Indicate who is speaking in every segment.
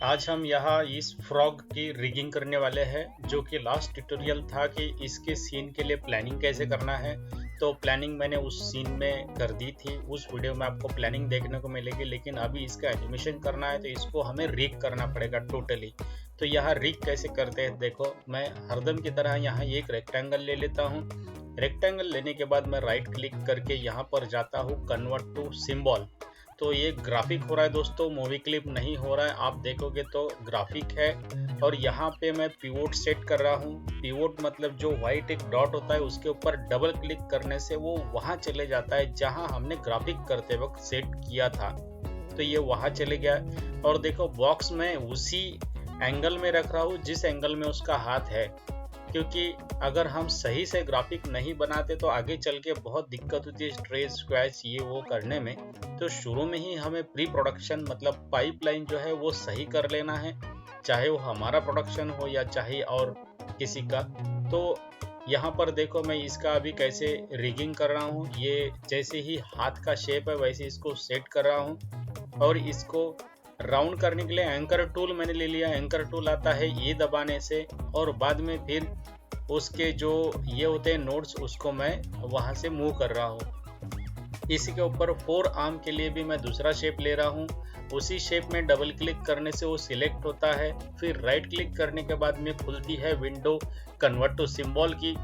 Speaker 1: आज हम यहाँ इस फ्रॉग की रिगिंग करने वाले हैं, जो कि लास्ट ट्यूटोरियल था कि इसके सीन के लिए प्लानिंग कैसे करना है। तो प्लानिंग मैंने उस सीन में कर दी थी, उस वीडियो में आपको प्लानिंग देखने को मिलेगी। लेकिन अभी इसका एनिमेशन करना है तो इसको हमें रिग करना पड़ेगा टोटली। तो यहाँ रिग कैसे करते हैं, देखो मैं हरदम की तरह यहाँ एक रेक्टेंगल ले लेता हूँ। रेक्टेंगल लेने के बाद मैं राइट क्लिक करके यहाँ पर जाता हूँ कन्वर्ट टू सिंबल। तो ये ग्राफिक हो रहा है दोस्तों, मूवी क्लिप नहीं हो रहा है। आप देखोगे तो ग्राफिक है। और यहाँ पे मैं पिवोट सेट कर रहा हूँ। पिवोट मतलब जो व्हाइट एक डॉट होता है उसके ऊपर डबल क्लिक करने से वो वहाँ चले जाता है जहाँ हमने ग्राफिक करते वक्त सेट किया था। तो ये वहाँ चले गया। और देखो बॉक्स में उसी एंगल में रख रहा हूँ जिस एंगल में उसका हाथ है, क्योंकि अगर हम सही से ग्राफिक नहीं बनाते तो आगे चल के बहुत दिक्कत होती है स्ट्रेच स्क्वैच ये वो करने में। तो शुरू में ही हमें प्री प्रोडक्शन मतलब पाइपलाइन जो है वो सही कर लेना है, चाहे वो हमारा प्रोडक्शन हो या चाहे और किसी का। तो यहाँ पर देखो मैं इसका अभी कैसे रिगिंग कर रहा हूँ। ये जैसे ही हाथ का शेप है वैसे इसको सेट कर रहा हूँ। और इसको राउंड करने के लिए एंकर टूल मैंने ले लिया। एंकर टूल आता है ये दबाने से, और बाद में फिर उसके जो ये होते हैं नोड्स उसको मैं वहां से मूव कर रहा हूँ। इसी के ऊपर 4 आर्म के लिए भी मैं दूसरा शेप ले रहा हूँ। उसी शेप में डबल क्लिक करने से वो सिलेक्ट होता है। फिर राइट क्लिक करने के बाद में खुलती है विंडो कन्वर्ट टू सिंबल की।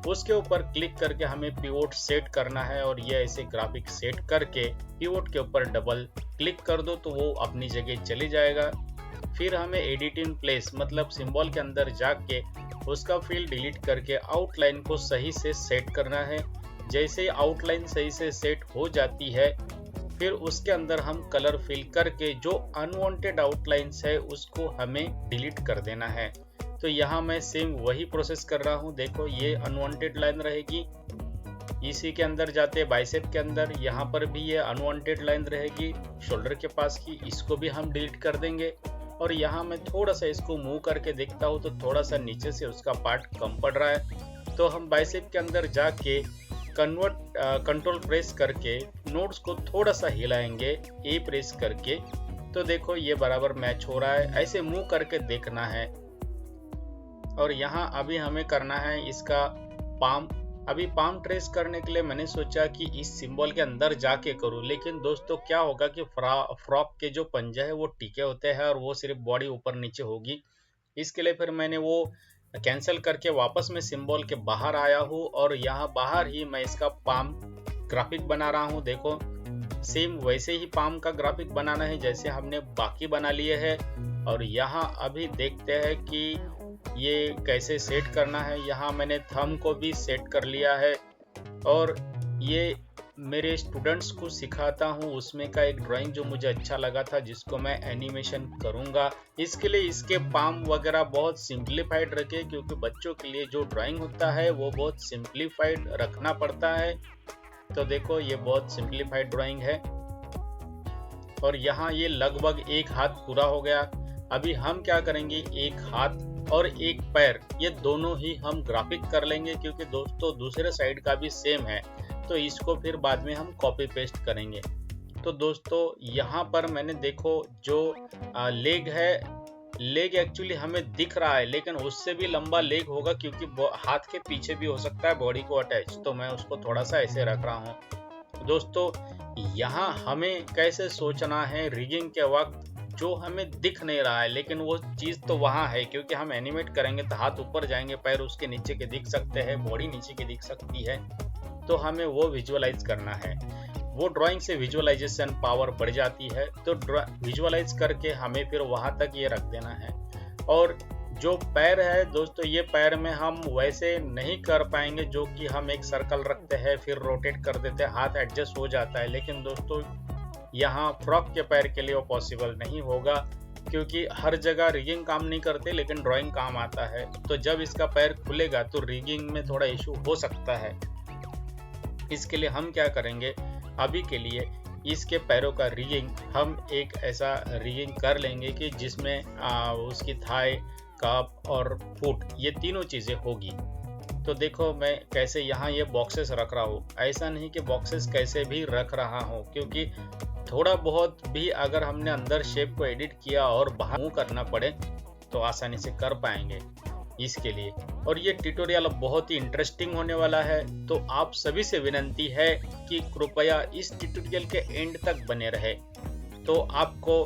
Speaker 1: उसके ऊपर क्लिक करके हमें पिवोट सेट करना है, और ये ऐसे ग्राफिक सेट करके पिवोट के ऊपर डबल क्लिक कर दो तो वो अपनी जगह चले जाएगा। फिर हमें एडिट इन प्लेस मतलब सिंबल के अंदर जाके उसका फील्ड डिलीट करके आउटलाइन को सही से सेट करना है। जैसे आउटलाइन सही से सेट हो जाती है फिर उसके अंदर हम कलर फिल करके जो अनवांटेड आउटलाइंस है उसको हमें डिलीट कर देना है। तो यहाँ मैं सेम वही प्रोसेस कर रहा हूँ। देखो ये अनवांटेड लाइन रहेगी, इसी के अंदर जाते बाइसेप के अंदर यहाँ पर भी ये अनवांटेड लाइन रहेगी शोल्डर के पास की, इसको भी हम डिलीट कर देंगे। और यहाँ मैं थोड़ा सा इसको मूव करके देखता हूँ तो थोड़ा सा नीचे से उसका पार्ट कम पड़ रहा है। तो हम बाइसेप के अंदर जाके कंट्रोल प्रेस करके नोड्स को थोड़ा सा हिलाएंगे ए प्रेस करके। तो देखो ये बराबर मैच हो रहा है, ऐसे मूव करके देखना है। और यहाँ अभी हमें करना है इसका पाम। अभी पाम ट्रेस करने के लिए मैंने सोचा कि इस सिंबल के अंदर जाके करूं, लेकिन दोस्तों क्या होगा कि फ्रॉक के जो पंजे है वो टिके होते हैं और वो सिर्फ बॉडी ऊपर नीचे होगी। इसके लिए फिर मैंने वो कैंसिल करके वापस में सिंबल के बाहर आया हूँ, और यहाँ बाहर ही मैं इसका पाम ग्राफिक बना रहा हूँ। देखो सेम वैसे ही पाम का ग्राफिक बनाना है जैसे हमने बाकी बना लिए है। और यहाँ अभी देखते हैं कि ये कैसे सेट करना है। यहाँ मैंने थंब को भी सेट कर लिया है, और ये मेरे स्टूडेंट्स को सिखाता हूँ उसमें का एक ड्राइंग जो मुझे अच्छा लगा था जिसको मैं एनिमेशन करूँगा। इसके लिए इसके पाम वगैरह बहुत सिंप्लीफाइड रखे, क्योंकि बच्चों के लिए जो ड्राइंग होता है वो बहुत सिंप्लीफाइड रखना पड़ता है। तो देखो ये बहुत सिंप्लीफाइड ड्राइंग है। और यहाँ ये लगभग एक हाथ पूरा हो गया। अभी हम क्या करेंगे, एक हाथ और एक पैर ये दोनों ही हम ग्राफिक कर लेंगे, क्योंकि दोस्तों दूसरे साइड का भी सेम है। तो इसको फिर बाद में हम कॉपी पेस्ट करेंगे। तो दोस्तों यहाँ पर मैंने देखो जो लेग है, लेग एक्चुअली हमें दिख रहा है लेकिन उससे भी लंबा लेग होगा, क्योंकि हाथ के पीछे भी हो सकता है बॉडी को अटैच। तो मैं उसको थोड़ा सा ऐसे रख रहा हूँ। दोस्तों यहाँ हमें कैसे सोचना है रिगिंग के वक्त, जो हमें दिख नहीं रहा है लेकिन वो चीज तो वहां है, क्योंकि हम एनिमेट करेंगे तो हाथ ऊपर जाएंगे, पैर उसके नीचे के दिख सकते हैं, बॉडी नीचे की दिख सकती है। तो हमें वो विजुअलाइज करना है। वो ड्राइंग से विजुअलाइजेशन पावर बढ़ जाती है। तो विजुअलाइज करके हमें फिर वहां तक ये रख देना है। और जो पैर है दोस्तों, ये पैर में हम वैसे नहीं कर पाएंगे जो कि हम एक सर्कल रखते हैं फिर रोटेट कर देते हैं, हाथ एडजस्ट हो जाता है। लेकिन दोस्तों यहाँ फ्रॉक के पैर के लिए वो पॉसिबल नहीं होगा, क्योंकि हर जगह रिगिंग काम नहीं करते लेकिन ड्राइंग काम आता है। तो जब इसका पैर खुलेगा तो रिगिंग में थोड़ा इशू हो सकता है। इसके लिए हम क्या करेंगे, अभी के लिए इसके पैरों का रिगिंग हम एक ऐसा रिगिंग कर लेंगे कि जिसमें उसकी थाई, कप और फुट ये तीनों चीज़ें होगी। तो देखो मैं कैसे यहाँ ये बॉक्सेस रख रहा हूँ, ऐसा नहीं कि बॉक्सेस कैसे भी रख रहा हूँ, क्योंकि थोड़ा बहुत भी अगर हमने अंदर शेप को एडिट किया और बाहर मूव करना पड़े तो आसानी से कर पाएंगे इसके लिए। और ये ट्यूटोरियल बहुत ही इंटरेस्टिंग होने वाला है, तो आप सभी से विनंती है कि कृपया इस ट्यूटोरियल के एंड तक बने रहे, तो आपको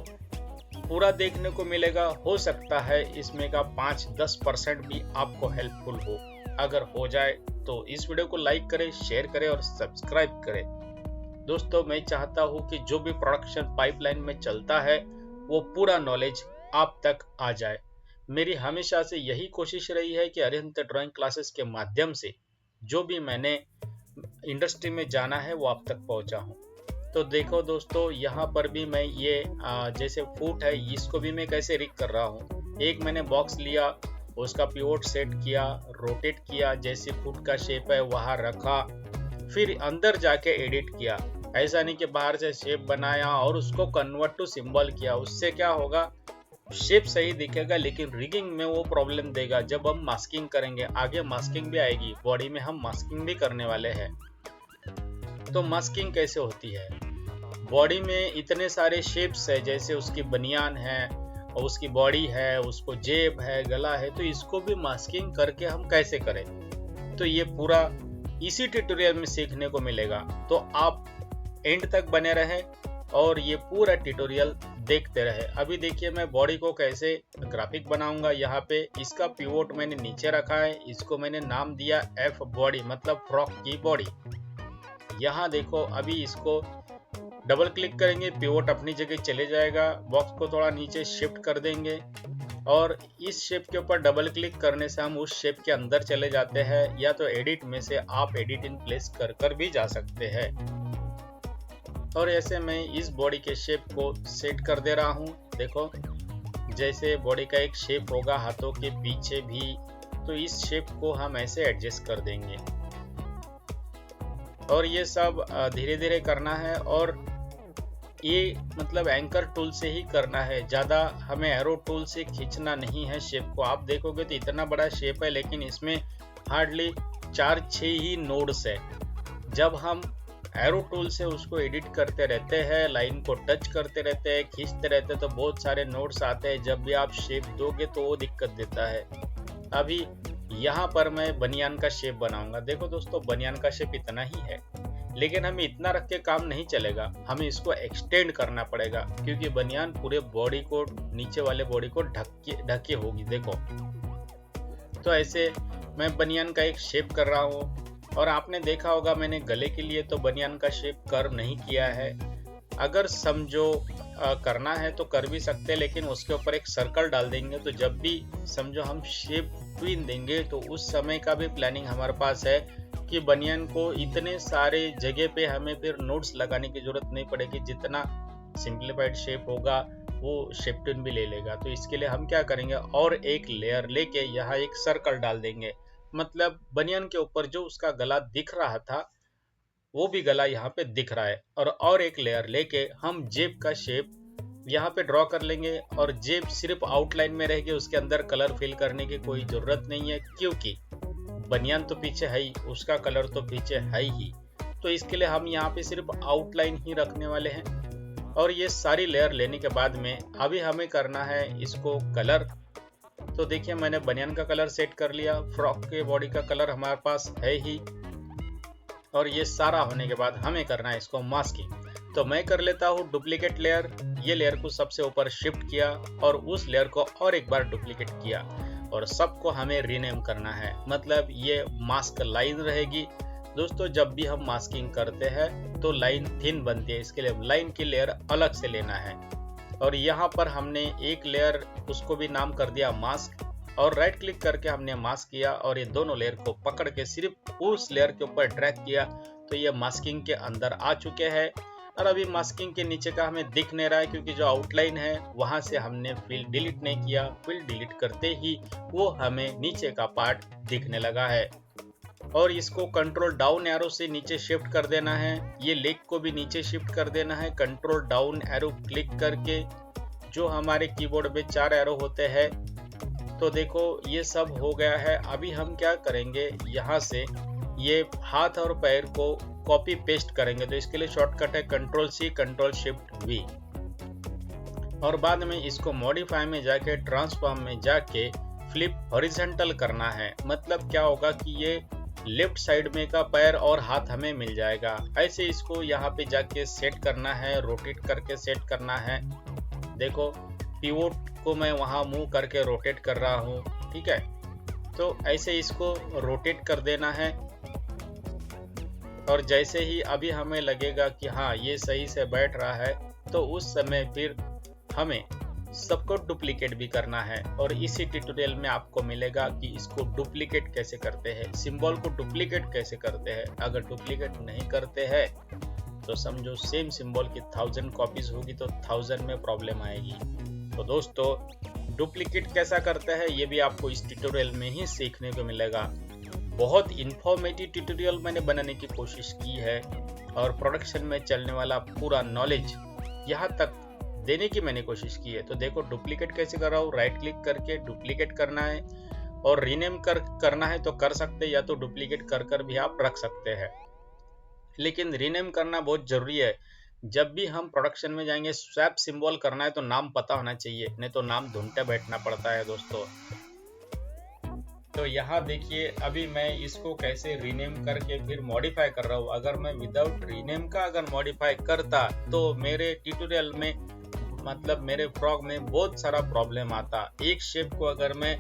Speaker 1: पूरा देखने को मिलेगा। हो सकता है इसमें का 5-10% भी आपको हेल्पफुल हो। अगर हो जाए तो इस वीडियो को लाइक करें, शेयर करें और सब्सक्राइब करें। दोस्तों, मैं चाहता हूं कि जो भी प्रोडक्शन पाइपलाइन में चलता है वो पूरा नॉलेज आप तक आ जाए। मेरी हमेशा से यही कोशिश रही है कि अरिहंत ड्राइंग क्लासेस के माध्यम से जो भी मैंने इंडस्ट्री में जाना है वो आप तक पहुंचा हूं। तो देखो दोस्तों, यहाँ पर भी मैं ये जैसे फुट है, इसको भी मैं कैसे रिग कर रहा हूँ। एक मैंने बॉक्स लिया, उसका पिवोट सेट किया, रोटेट किया, जैसे फुट का शेप है वहाँ रखा, फिर अंदर जाके एडिट किया। ऐसा नहीं कि बाहर से शेप बनाया और उसको कन्वर्ट टू सिंबल किया। उससे क्या होगा, शेप सही दिखेगा लेकिन रिगिंग में वो प्रॉब्लम देगा। जब हम मास्किंग करेंगे, आगे मास्किंग भी आएगी, बॉडी में हम मास्किंग भी करने वाले हैं। तो मास्किंग कैसे होती है, बॉडी में इतने सारे शेप्स है, जैसे उसकी बनियान है और उसकी बॉडी है, उसको जेब है, गला है, तो इसको भी मास्किंग करके हम कैसे करें, तो ये पूरा इसी ट्यूटोरियल में सीखने को मिलेगा। तो आप एंड तक बने रहे और ये पूरा ट्यूटोरियल देखते रहे। अभी देखिए मैं बॉडी को कैसे ग्राफिक बनाऊंगा। यहाँ पे इसका पिवोट मैंने नीचे रखा है, इसको मैंने नाम दिया एफ बॉडी, मतलब फ्रॉक की बॉडी। यहाँ देखो, अभी इसको डबल क्लिक करेंगे, पिवोट अपनी जगह चले जाएगा। बॉक्स को थोड़ा नीचे शिफ्ट कर देंगे और इस शेप के ऊपर डबल क्लिक करने से हम उस शेप के अंदर चले जाते हैं, या तो एडिट में से आप एडिट इन प्लेस कर भी जा सकते हैं। और ऐसे मैं इस बॉडी के शेप को सेट कर दे रहा हूँ। देखो, जैसे बॉडी का एक शेप होगा हाथों के पीछे भी, तो इस शेप को हम ऐसे एडजस्ट कर देंगे। और ये सब धीरे धीरे करना है, और ये मतलब एंकर टूल से ही करना है, ज़्यादा हमें एरो टूल से खींचना नहीं है शेप को। आप देखोगे तो इतना बड़ा शेप है लेकिन इसमें हार्डली 4-6 ही नोड्स है। जब हम एरो टूल से उसको एडिट करते रहते हैं, लाइन को टच करते रहते हैं, खींचते रहते हैं, तो बहुत सारे नोड्स आते हैं। जब भी आप शेप दोगे तो वो दिक्कत देता है। अभी यहाँ पर मैं बनियान का शेप बनाऊंगा। देखो दोस्तों, बनियान का शेप इतना ही है, लेकिन हमें इतना रख के काम नहीं चलेगा, हमें इसको एक्सटेंड करना पड़ेगा, क्योंकि बनियान पूरे बॉडी को, नीचे वाले बॉडी को ढके होगी। देखो, तो ऐसे मैं बनियान का एक शेप कर रहा हूँ। और आपने देखा होगा मैंने गले के लिए तो बनियान का शेप कर्व नहीं किया है। अगर समझो करना है तो कर भी सकते हैं, लेकिन उसके ऊपर एक सर्कल डाल देंगे, तो जब भी समझो हम शेप ट्विन देंगे तो उस समय का भी प्लानिंग हमारे पास है कि बनियान को इतने सारे जगह पे हमें फिर नोट्स लगाने की जरूरत नहीं पड़ेगी। जितना सिंप्लीफाइड शेप होगा वो शेप ट्विन भी ले लेगा। तो इसके लिए हम क्या करेंगे, और एक लेयर लेके यहाँ एक सर्कल डाल देंगे, मतलब बनियान के ऊपर जो उसका गला दिख रहा था वो भी गला यहाँ पे दिख रहा है। और एक लेयर लेके हम जेब का शेप यहाँ पे ड्रॉ कर लेंगे, और जेब सिर्फ आउटलाइन में रहेगी, उसके अंदर कलर फिल करने की कोई जरूरत नहीं है, क्योंकि बनियान तो पीछे है ही, उसका कलर तो पीछे है ही। तो इसके लिए हम यहाँ पे सिर्फ आउटलाइन ही रखने वाले हैं। और ये सारी लेयर लेने के बाद में अभी हमें करना है इसको कलर। तो देखिए, मैंने बनियान का कलर सेट कर लिया, फ्रॉक के बॉडी का कलर हमारे पास है ही। और ये सारा होने के बाद हमें करना है इसको मास्किंग। तो मैं कर लेता हूँ डुप्लीकेट लेयर। ये लेयर को सबसे ऊपर शिफ्ट किया और उस लेयर को और एक बार डुप्लीकेट किया, और सबको हमें रीनेम करना है, मतलब ये मास्क लाइन रहेगी। दोस्तों, जब भी हम मास्किंग करते हैं तो लाइन थिन बनती है, इसके लिए लाइन की लेयर अलग से लेना है। और यहाँ पर हमने एक लेयर, उसको भी नाम कर दिया मास्क, और राइट क्लिक करके हमने मास्क किया और ये दोनों लेयर को पकड़ के सिर्फ उस लेयर के ऊपर ड्रैग किया, तो ये मास्किंग के अंदर आ चुके हैं। और अभी मास्किंग के नीचे का हमें दिख नहीं रहा है, क्योंकि जो आउटलाइन है वहां से हमने फिल डिलीट नहीं किया। फिल डिलीट करते ही वो हमें नीचे का पार्ट दिखने लगा है। और इसको कंट्रोल डाउन एरो से नीचे शिफ्ट कर देना है। ये लेग को भी नीचे शिफ्ट कर देना है कंट्रोल डाउन एरो क्लिक करके, जो हमारे कीबोर्ड में 4 एरो होते हैं। तो देखो ये सब हो गया है। अभी हम क्या करेंगे, यहाँ से ये हाथ और पैर को कॉपी पेस्ट करेंगे, तो इसके लिए शॉर्टकट है Ctrl+C Ctrl+Shift+V। और बाद में इसको मॉडिफाई में जाके ट्रांसफॉर्म में जाके फ्लिप हॉरिजॉन्टल करना है। मतलब क्या होगा कि ये लेफ्ट साइड में का पैर और हाथ हमें मिल जाएगा। ऐसे इसको यहाँ पे जाके सेट करना है, रोटेट करके सेट करना है। देखो पिवोट को मैं वहाँ मूव करके रोटेट कर रहा हूँ, ठीक है। तो ऐसे इसको रोटेट कर देना है और जैसे ही अभी हमें लगेगा कि हाँ ये सही से बैठ रहा है, तो उस समय फिर हमें सबको डुप्लीकेट भी करना है। और इसी ट्यूटोरियल में आपको मिलेगा कि इसको डुप्लीकेट कैसे करते हैं, सिंबल को डुप्लीकेट कैसे करते हैं। अगर डुप्लीकेट नहीं करते हैं तो समझो सेम सिंबल की 1000 कॉपीज होगी तो 1000 में प्रॉब्लम आएगी। तो दोस्तों डुप्लीकेट कैसा करते हैं ये भी आपको इस ट्यूटोरियल में ही सीखने को मिलेगा। बहुत इंफॉर्मेटिव ट्यूटोरियल मैंने बनाने की कोशिश की है और प्रोडक्शन में चलने वाला पूरा नॉलेज यहाँ तक देने की मैंने कोशिश की है। तो देखो डुप्लीकेट कैसे कर रहा हूँ, राइट क्लिक करके डुप्लीकेट करना है और रीनेम करना है तो कर सकते हैं, या तो डुप्लीकेट कर भी आप रख सकते हैं। लेकिन रीनेम करना बहुत जरूरी है। जब भी हम प्रोडक्शन में जाएंगे स्वैप सिंबल करना है तो नाम पता होना चाहिए, नहीं तो नाम ढूंढते बैठना पड़ता है दोस्तों। तो यहाँ देखिए अभी मैं इसको कैसे रीनेम करके फिर मॉडिफाई कर रहा हूँ। अगर मैं विदाउट रीनेम का अगर मॉडिफाई करता तो मेरे ट्यूटोरियल में मतलब मेरे फ्रॉग में बहुत सारा प्रॉब्लम आता। एक शेप को अगर मैं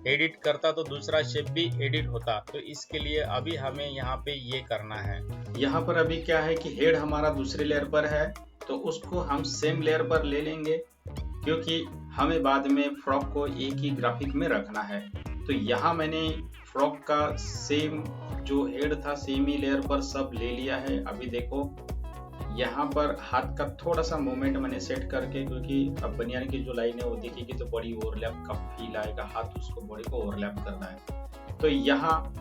Speaker 1: एडिट करता तो दूसरा शेप भी एडिट होता। तो इसके लिए अभी हमें यहाँ पे ये करना है। यहाँ पर अभी क्या है कि हेड हमारा दूसरे लेयर पर है, तो उसको हम सेम लेयर पर ले लेंगे क्योंकि हमें बाद में फ्रॉग को एक ही ग्राफिक में रखना है। तो यहाँ मैंने फ्रॉग का सेम जो हेड था सेम ही लेयर पर सब ले लिया है। अभी देखो यहाँ पर हाथ का थोड़ा सा मूवमेंट मैंने सेट करके, क्योंकि अब बनियान की जो लाइन है वो दिखेगी तो बॉडी ओवरलैप का फील आएगा, हाथ उसको बॉडी को ओवरलैप करना है। तो यहाँ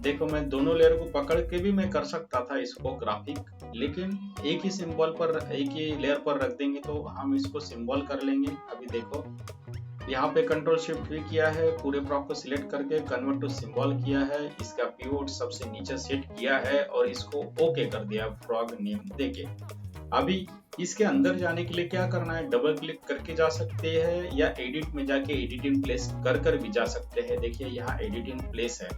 Speaker 1: देखो मैं दोनों लेयर को पकड़ के भी मैं कर सकता था इसको ग्राफिक, लेकिन एक ही सिंबल पर एक ही लेयर पर रख देंगे तो हम इसको सिंबल कर लेंगे। अभी देखो यहाँ पे Ctrl+Shift+V किया है, पूरे फ्रॉग को सिलेक्ट करके कन्वर्ट टू सिंबल किया है, इसका पिवोट सबसे नीचे सेट किया है और इसको ओके कर दिया फ्रॉग नेम देके। अभी इसके अंदर जाने के लिए क्या करना है, डबल क्लिक करके जा सकते हैं या एडिट में जाके एडिट इन प्लेस कर भी जा सकते हैं। देखिए यहाँ एडिट इन प्लेस है,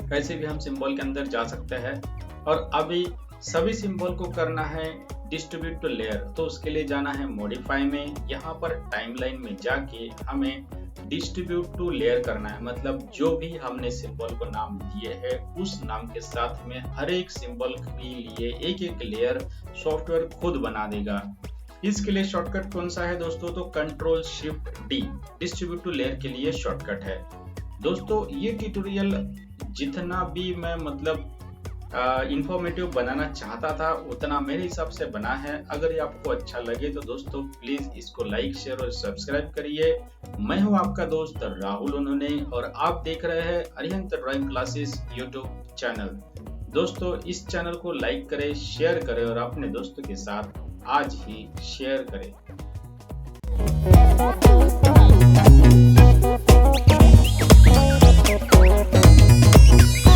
Speaker 1: कैसे भी हम सिंबल के अंदर जा सकते हैं। और अभी सभी सिंबल को करना है डिस्ट्रीब्यूट टू लेयर, तो उसके लिए जाना है मॉडिफाई में। यहाँ पर टाइमलाइन में जाके हमें डिस्ट्रीब्यूट टू लेयर करना है। मतलब जो भी हमने सिंबल को नाम दिए है उस नाम के साथ में हर एक सिंबल के लिए एक एक लेयर सॉफ्टवेयर खुद बना देगा। इसके लिए शॉर्टकट कौन सा है दोस्तों, तो Ctrl+Shift+D डिस्ट्रीब्यूट टू लेयर के लिए शॉर्टकट है। दोस्तों ये ट्यूटोरियल जितना भी मैं मतलब इंफॉर्मेटिव बनाना चाहता था उतना मेरे हिसाब से बना है। अगर ये आपको अच्छा लगे तो दोस्तों प्लीज इसको लाइक शेयर और सब्सक्राइब करिए। मैं हूं आपका दोस्त राहुल उन्होंने और आप देख रहे हैं Arihant drawing classes YouTube channel. दोस्तों इस चैनल को लाइक करें, शेयर करें और अपने दोस्तों के साथ आज ही शेयर करें।